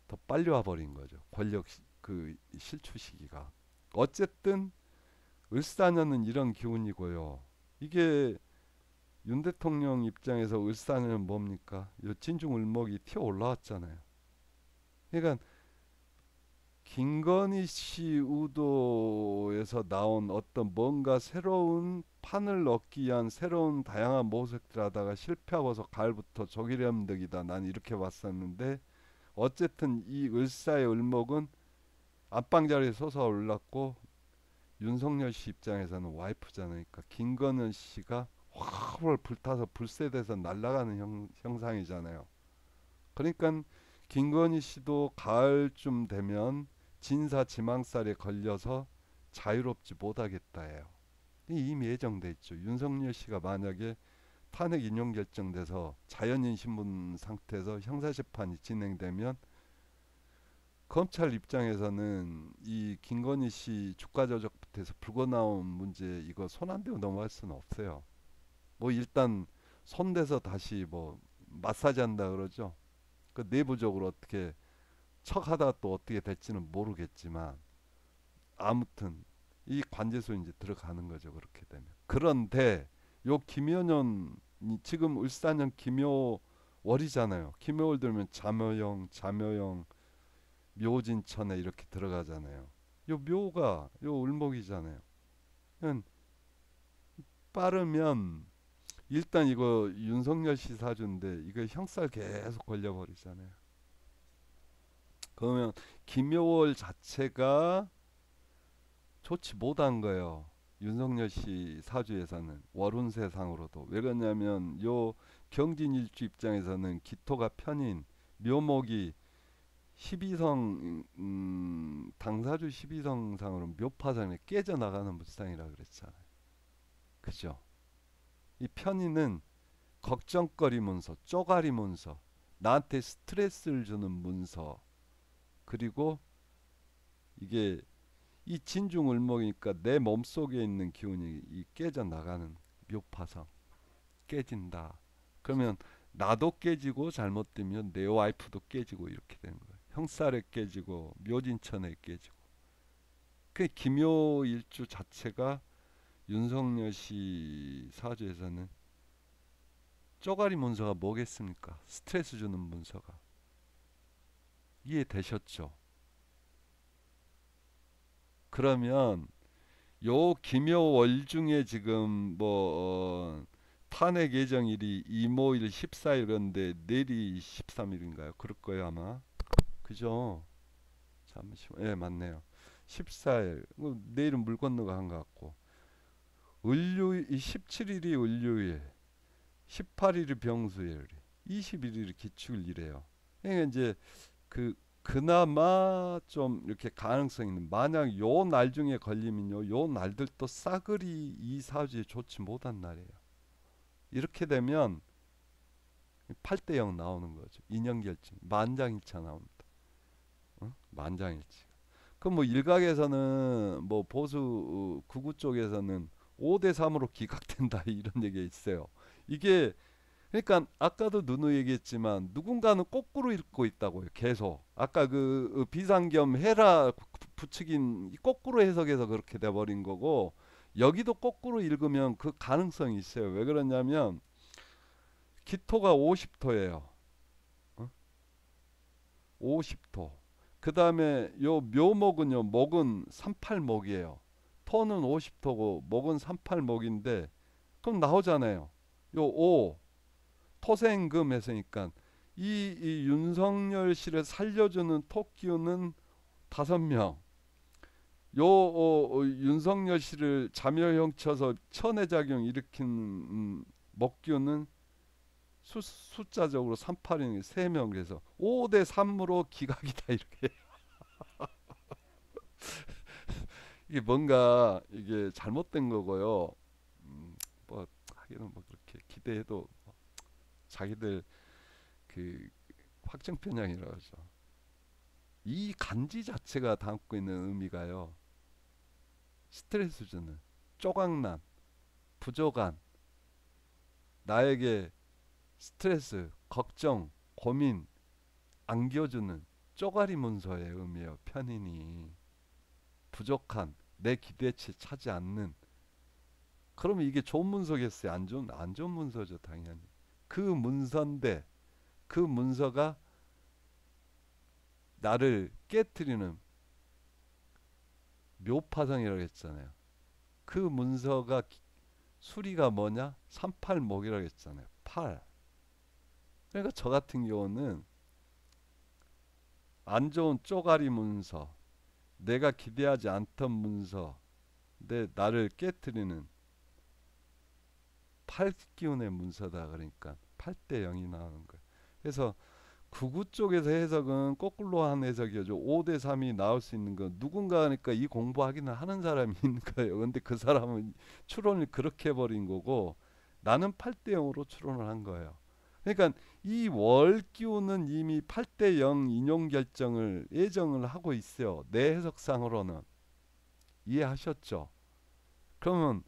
더 빨리 와버린 거죠. 권력 그 실추 시기가. 어쨌든 을사년은 이런 기운이고요. 이게 윤 대통령 입장에서 을사년은 뭡니까? 요 진중을목이 튀어 올라왔잖아요. 그러니까 김건희 씨 우도에서 나온 어떤 뭔가 새로운 판을 얻기 위한 새로운 다양한 모색들 하다가 실패하고서 가을부터 조기련득이다. 난 이렇게 봤었는데 어쨌든 이 을사의 을목은 안방자리에 솟아올랐고 윤석열 씨 입장에서는 와이프잖아요. 그러니까 김건희 씨가 활활 불타서 불새돼서 날아가는 형상이잖아요. 그러니까 김건희 씨도 가을쯤 되면 진사지망살에 걸려서 자유롭지 못하겠다예요. 이미 예정돼 있죠. 윤석열 씨가 만약에 탄핵 인용 결정돼서 자연인 신분 상태에서 형사재판이 진행되면 검찰 입장에서는 이 김건희 씨 주가 조작부터 해서 불거 나온 문제 이거 손 안 대고 넘어갈 수는 없어요. 뭐 일단 손대서 다시 뭐 마사지 한다 그러죠. 그 내부적으로 어떻게 척하다 또 어떻게 될지는 모르겠지만 아무튼 이 관제소 이제 들어가는 거죠. 그렇게 되면. 그런데 요 김효년 지금 울산형 김효월이잖아요. 김효월 들면 잠여영, 묘진천에 이렇게 들어가잖아요. 요 묘가 요 을목이잖아요. 그러니까 빠르면 일단 이거 윤석열 씨 사주인데 이거 형살 계속 걸려버리잖아요. 그러면 김효월 자체가 좋지 못한 거예요. 윤석열 씨 사주에서는 월운세상으로도 왜 그러냐면 요 경진일주 입장에서는 기토가 편인 묘목이 12성 당사주 12성상으로 묘파상에 깨져나가는 물상이라 그랬잖아요. 그죠? 이 편인은 걱정거리 문서, 쪼가리 문서, 나한테 스트레스를 주는 문서, 그리고 이게 이 진중을목이니까 내 몸속에 있는 기운이 이 깨져나가는 묘파상 깨진다. 그러면 나도 깨지고 잘못되면 내 와이프도 깨지고 이렇게 되는 거예요. 형살에 깨지고 묘진천에 깨지고. 그 김효일주 자체가 윤석열 씨 사주에서는 쪼가리 문서가 뭐겠습니까? 스트레스 주는 문서가. 이해되셨죠? 그러면 요 김효월 중에 지금 뭐 탄핵 예정일이 이모일 14일 그런데 내일이 13일인가요? 그럴 거예요 아마. 그죠? 잠시만. 예, 맞네요. 14일. 내일은 물 건너가 것 같고. 을요일 17일이 을요일, 18일이 병수일, 21일이 기축일이래요. 그러니까 이제 그 그나마 좀 이렇게 가능성 있는 만약 요 날 중에 걸리면요 요 날들도 싸그리 이 사주에 좋지 못한 날이에요. 이렇게 되면 8대 0 나오는 거죠. 인연결정 만장일치 나옵니다. 어? 만장일치. 그럼 뭐 일각에서는 뭐 보수 구구 쪽에서는 5대 3으로 기각된다 이런 얘기가 있어요. 이게 그러니까 아까도 누누이 얘기했지만 누군가는 거꾸로 읽고 있다고요. 계속. 아까 그 비상겸 헤라 부추긴 거꾸로 해석해서 그렇게 돼 버린 거고 여기도 거꾸로 읽으면 그 가능성이 있어요. 왜 그러냐면 기토가 50토예요. 어? 50토. 그다음에 요 묘목은요. 목은 38목이에요. 토는 50토고 목은 38목인데 그럼 나오잖아요. 요 5 토생금 했으니까 이 윤석열 씨를 살려주는 토끼우는 5명. 요 윤석열 씨를 자멸형 쳐서 천혜작용 일으킨 먹기우는 숫자적으로 38인 3명 그래서 5대 3으로 기각이다 이렇게. 이게 뭔가 이게 잘못된 거고요. 뭐 하기는 뭐 그렇게 기대해도 자기들 그 확정 편향이라고 하죠. 이 간지 자체가 담고 있는 의미가요. 스트레스 주는 쪼강남, 부족한 나에게 스트레스, 걱정, 고민 안겨주는 쪼가리 문서의 의미예요. 편인이 부족한 내 기대치 차지 않는. 그러면 이게 좋은 문서겠어요? 안 좋은 문서죠, 당연히. 그 문서인데 그 문서가 나를 깨트리는 묘파성이라고 했잖아요. 그 문서가 수리가 뭐냐? 38목이라고 했잖아요. 8. 그러니까 저 같은 경우는 안 좋은 쪼가리 문서, 내가 기대하지 않던 문서, 내 나를 깨트리는 8기운의 문서다. 그러니까 8대 0이 나오는 거예요. 그래서 구구 쪽에서 해석은 거꾸로 한 해석이죠. 5대 3이 나올 수 있는 건 누군가니까 이 공부하기는 하는 사람이 있는 거예요. 근데 그 사람은 추론을 그렇게 해버린 거고 나는 8대 0으로 추론을 한 거예요. 그러니까 이 월 기운은 이미 8대 0 인용 결정을 예정을 하고 있어요. 내 해석상으로는. 이해하셨죠? 그러면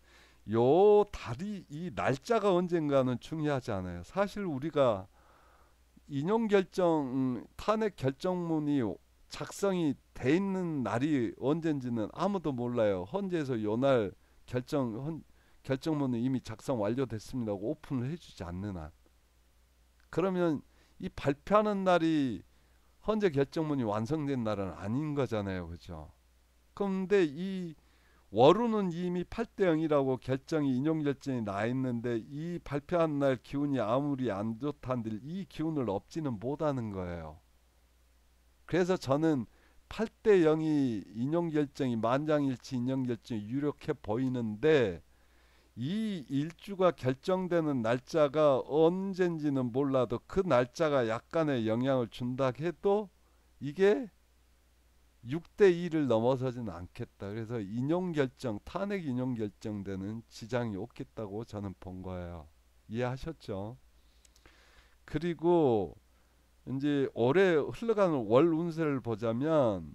요 달이 이 날짜가 언젠가는 중요하지 않아요. 사실 우리가 인용 결정 탄핵 결정문이 작성이 돼 있는 날이 언젠지는 아무도 몰라요. 헌재에서 요날 결정문은 이미 작성 완료됐습니다 하고 오픈을 해주지 않는 한. 그러면 이 발표하는 날이 헌재 결정문이 완성된 날은 아닌 거잖아요. 그죠? 그런데 이 월우는 이미 8대 0이라고 결정이 인용 결정이 나 있는데 이 발표한 날 기운이 아무리 안 좋다는데 이 기운을 없지는 못하는 거예요. 그래서 저는 8대 0이 인용 결정이 만장일치 인용 결정이 유력해 보이는데 이 일주가 결정되는 날짜가 언젠지는 몰라도 그 날짜가 약간의 영향을 준다 해도 이게 6대 2를 넘어서지는 않겠다. 그래서 인용 결정, 탄핵 인용 결정되는 지장이 없겠다고 저는 본 거예요. 이해하셨죠? 그리고 이제 올해 흘러가는 월 운세를 보자면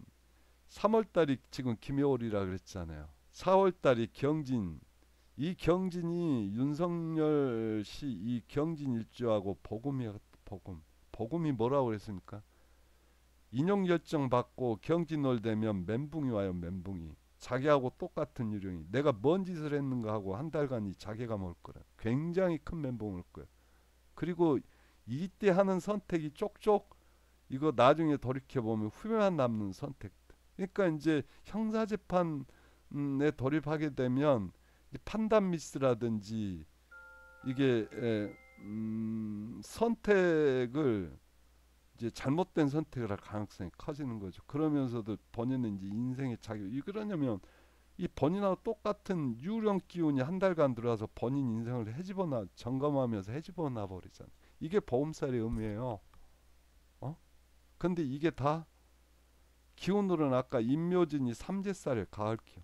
3월 달이 지금 김해월이라 그랬잖아요. 4월 달이 경진. 이 경진이 윤석열 씨 이 경진 일주하고 복음이 복음. 복음이 뭐라고 그랬습니까? 인용 결정 받고 경진월 되면 멘붕이 와요. 멘붕이. 자기하고 똑같은 유령이 내가 뭔 짓을 했는가 하고 한 달간이 자기가 먹을 거라. 굉장히 큰 멘붕을 올 거예요. 그리고 이때 하는 선택이 쪽쪽 이거 나중에 돌이켜 보면 후회만 남는 선택. 그러니까 이제 형사재판에 돌입하게 되면 판단 미스라든지 이게 선택을 이제 잘못된 선택을 할 가능성이 커지는 거죠. 그러면서도 본인은 이제 인생의 자격. 이 그러냐면 이 본인하고 똑같은 유령 기운이 한 달간 들어와서 본인 인생을 헤집어놔 점검하면서 헤집어놔 버리잖아. 이게 보험살의 의미예요. 어? 근데 이게 다 기운으로는 아까 임묘진이 삼재살에 가을 기운.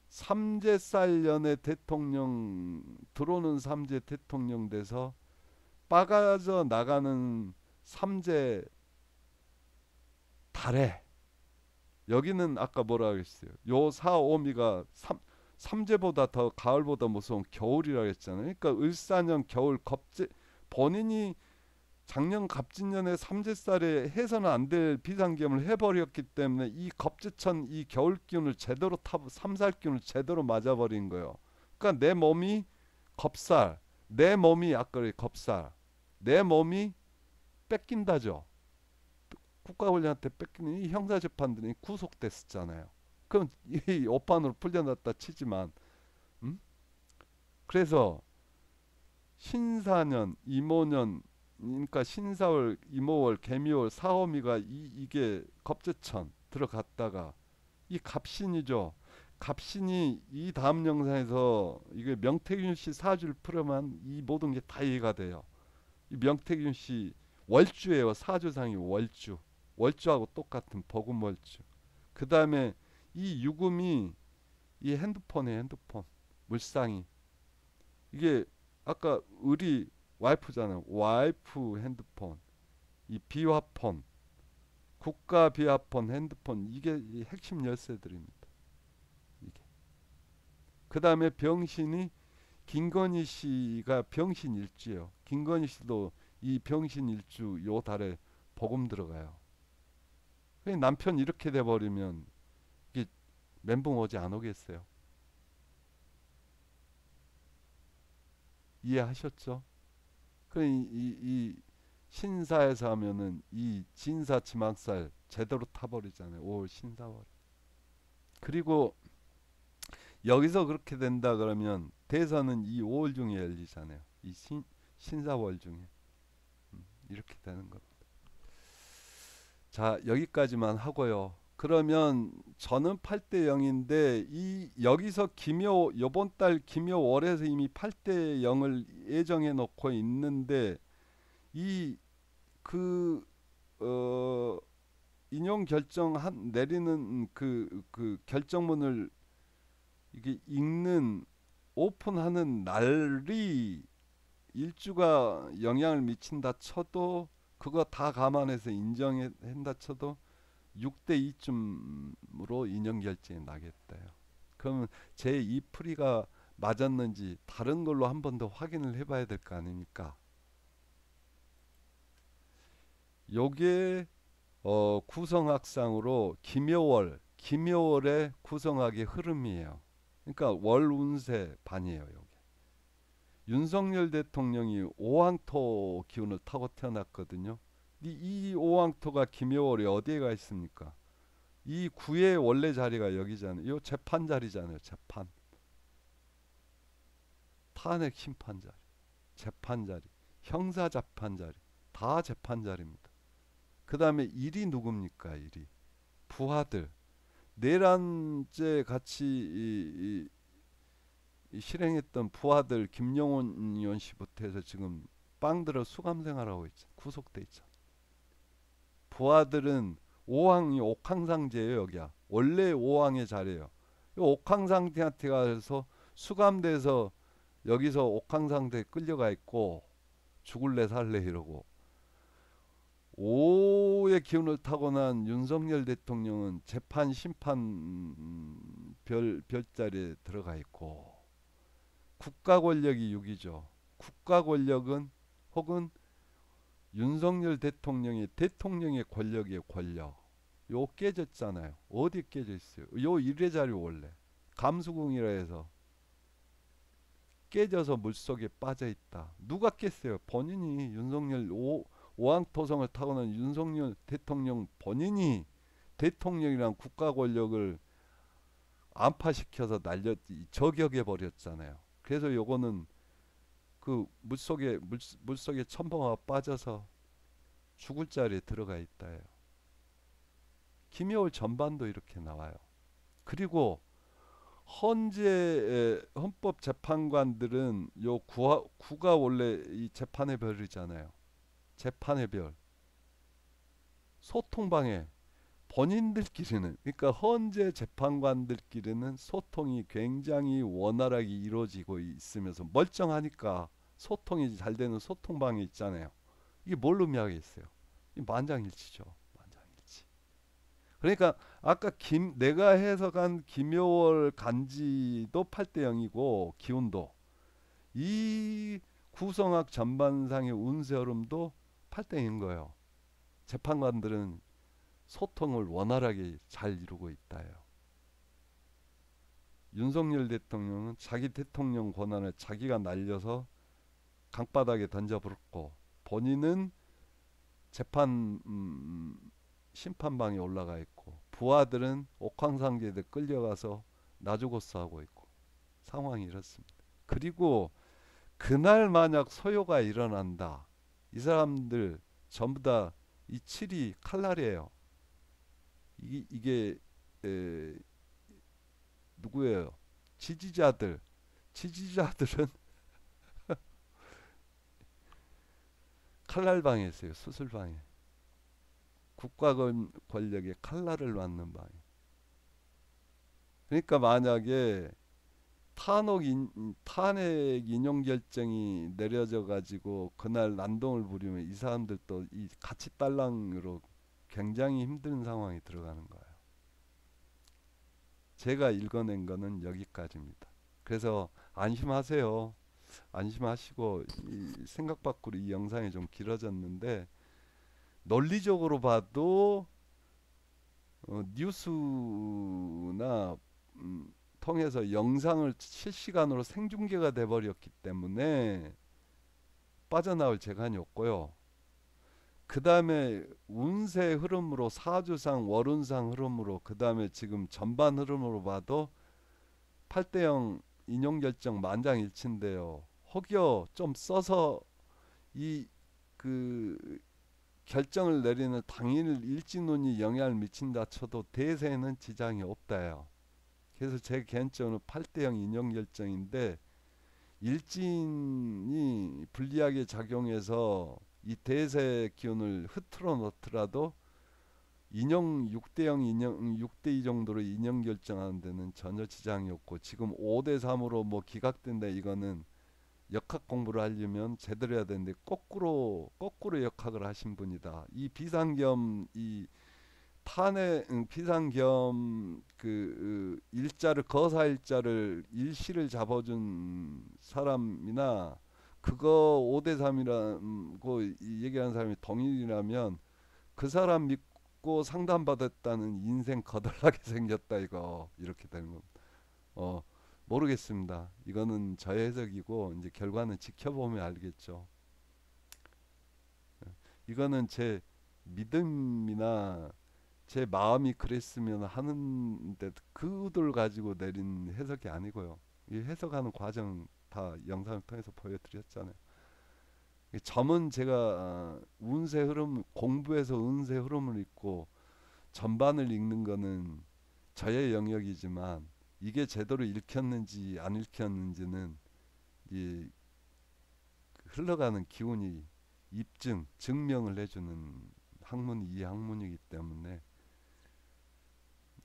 삼재살 년에 대통령 들어오는 삼재 대통령 돼서 빠가져 나가는 삼재 달에 여기는 아까 뭐라 그랬어요? 요 사오미가 삼재보다 더 가을보다 무서운 겨울이라 했잖아요. 그러니까 을사년 겨울 겁재 본인이 작년 갑진년에 삼재살에 해서는 안 될 비상경을 해버렸기 때문에 이 겁재천 이 겨울 기운을 제대로 삼살 기운을 제대로 맞아버린 거예요. 그러니까 내 몸이 겁살, 내 몸이 아까 겁살, 내 몸이 뺏긴다죠. 국가권력한테 뺏기는 이 형사재판들이 구속됐었잖아요. 그럼 이 오판으로 풀려났다 치지만, 그래서 신사년, 이모년, 그러니까 신사월, 이모월, 개미월, 사오미가 이게 겁재천 들어갔다가 이 갑신이죠. 갑신이 이 다음 영상에서 이게 명태균 씨 사주를 풀으면 이 모든 게 다 이해가 돼요. 이 명태균 씨 월주예요. 사주상이 월주. 월주하고 똑같은 복음월주. 그 다음에 이 유금이 이 핸드폰에 핸드폰 물상이 이게 아까 을이 와이프잖아요. 와이프 핸드폰 이 비화폰 국가 비화폰 핸드폰 이게 이 핵심 열쇠들입니다. 이게 그 다음에 병신이 김건희 씨가 병신 일주예요. 김건희 씨도 이 병신 일주 요 달에 복음 들어가요. 남편 이렇게 돼버리면 이게 멘붕 오지 안 오겠어요? 이해하셨죠? 그 이 신사에서 하면은 이 진사 지막살 제대로 타버리잖아요. 5월 신사월. 그리고 여기서 그렇게 된다 그러면 대선은 이 5월 중에 열리잖아요. 이 신사월 중에. 이렇게 되는 겁니다. 자, 여기까지만 하고요. 그러면 저는 8대 0인데 이 여기서 김효 요번 달 김효월에서 이미 8대 0을 예정해 놓고 있는데 이 그 어 인용 결정한 내리는 그 결정문을 이게 읽는 오픈하는 날이 일주가 영향을 미친다 쳐도 그거 다 감안해서 인정한다 쳐도 6대 2쯤으로 인용 결정이 나겠다요. 그러면 제 이 풀이가 맞았는지 다른 걸로 한 번 더 확인을 해봐야 될 거 아닙니까? 요게 구성학상으로 김효월의 구성학의 흐름이에요. 그러니까 월 운세 반이에요. 요게. 윤석열 대통령이 오왕토 기운을 타고 태어났거든요. 이 오왕토가 김효월이 어디에 가 있습니까? 이 구의 원래 자리가 여기잖아요. 요 재판 자리잖아요. 재판. 탄핵 심판 자리, 재판 자리, 형사 재판 자리, 다 재판 자리입니다. 그 다음에 일이 누굽니까? 일이 부하들. 내란죄 같이 이 실행했던 부하들 김영원 의원 씨부터 해서 지금 빵들어 수감 생활하고 있죠. 구속돼 있죠. 부하들은 오항이 옥황상제예요. 여기야. 원래 오항의 자리예요. 옥황상제한테 가서 수감돼서 여기서 옥황상제에 끌려가 있고 죽을래 살래 이러고 오의 기운을 타고난 윤석열 대통령은 재판 심판 별자리에 들어가 있고 국가 권력이 6이죠. 국가 권력은 혹은 윤석열 대통령의 권력의 권력. 요 깨졌잖아요. 어디 깨져 있어요? 요 일의 자리 원래 감수궁이라 해서 깨져서 물속에 빠져 있다. 누가 깼어요? 본인이 윤석열 오왕토성을 타고난 윤석열 대통령 본인이 대통령이란 국가 권력을 안파시켜서 저격해 버렸잖아요. 그래서 요거는 그 물속에 첨벙하고 빠져서 죽을 자리에 들어가 있다예요. 김여울 전반도 이렇게 나와요. 그리고 헌재 헌법재판관들은 요 구가 원래 이 재판의 별이잖아요. 재판의 별, 소통방해. 본인들끼리는 그러니까 헌재 재판관들끼리는 소통이 굉장히 원활하게 이루어지고 있으면서 멀쩡하니까 소통이 잘 되는 소통방해 있잖아요. 이게 뭘 의미하겠어요? 이 만장일치죠. 만장일치. 그러니까 아까 내가 해석한 김효월 간지도 8대 0이고 기운도 이 구성학 전반상의 운세 흐름도 8대 0인 거예요. 재판관들은 소통을 원활하게 잘 이루고 있다요. 윤석열 대통령은 자기 대통령 권한을 자기가 날려서 강바닥에 던져버렸고 본인은 재판 심판방에 올라가 있고 부하들은 옥황상제에 끌려가서 나주고스 하고 있고 상황이 이렇습니다. 그리고 그날 만약 소요가 일어난다. 이 사람들 전부 다 이 7이 칼날이에요. 이게 에, 누구예요? 지지자들. 지지자들은 칼날방에 있어요. 수술방에. 국가 권력의 칼날을 맞는 방에. 그러니까 만약에 탄핵 인용 결정이 내려져 가지고 그날 난동을 부리면 이 사람들도 이 가치 딸랑으로 굉장히 힘든 상황이 들어가는 거예요. 제가 읽어낸 거는 여기까지입니다. 그래서 안심하세요. 안심하시고 생각 밖으로 이 영상이 좀 길어졌는데 논리적으로 봐도 뉴스나 통해서 영상을 실시간으로 생중계가 돼 버렸기 때문에 빠져나올 재간이 없고요. 그 다음에 운세 흐름으로 사주상 월운상 흐름으로 그 다음에 지금 전반 흐름으로 봐도 8대0 인용결정 만장일치인데요. 혹여 좀 써서 이 그 결정을 내리는 당일 일진운이 영향을 미친다 쳐도 대세에는 지장이 없다요. 그래서 제 개인적으로 8대0 인용결정인데 일진이 불리하게 작용해서 이 대세 기운을 흐트러 놓더라도 인용 6대0 인용 6대2 정도로 인용 결정하는 데는 전혀 지장이 없고 지금 5대3으로 뭐 기각된다 이거는 역학 공부를 하려면 제대로 해야 되는데 거꾸로 역학을 하신 분이다. 이 비상겸 이 탄핵 비상겸 일자를 거사일자를 일시를 잡아준 사람이나 그거 5대3이라고 얘기하는 사람이 동일이라면 그 사람 믿고 상담받았다는 인생 거덜나게 생겼다 이거 이렇게 되는 겁니다. 어 모르겠습니다. 이거는 저의 해석이고 이제 결과는 지켜보면 알겠죠. 이거는 제 믿음이나 제 마음이 그랬으면 하는데 그 의도를 가지고 내린 해석이 아니고요. 이 해석하는 과정 다 영상을 통해서 보여드렸잖아요. 점은 제가 운세 흐름 공부해서 운세 흐름을 읽고 전반을 읽는 거는 저의 영역이지만 이게 제대로 읽혔는지 안 읽혔는지는 이 흘러가는 기운이 증명을 해주는 학문이 이 학문이기 때문에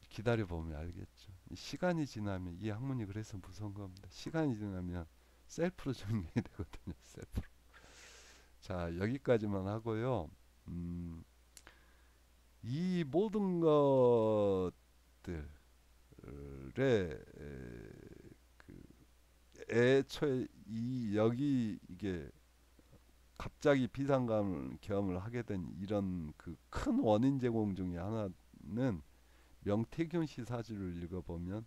기다려 보면 알겠죠. 시간이 지나면 이 학문이 그래서 무서운 겁니다. 시간이 지나면 셀프로 증명이 되거든요. 셀프. 자 여기까지만 하고요. 이 모든 것들의 그 애초에 이 여기 이게 갑자기 비상감을 경험을 하게 된 이런 그 큰 원인 제공 중에 하나는 명태균 씨 사주를 읽어보면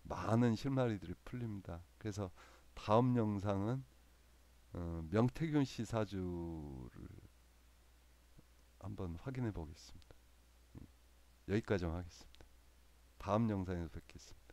많은 실마리들이 풀립니다. 그래서 다음 영상은 명태균 씨 사주를 한번 확인해 보겠습니다. 여기까지 하겠습니다. 다음 영상에서 뵙겠습니다.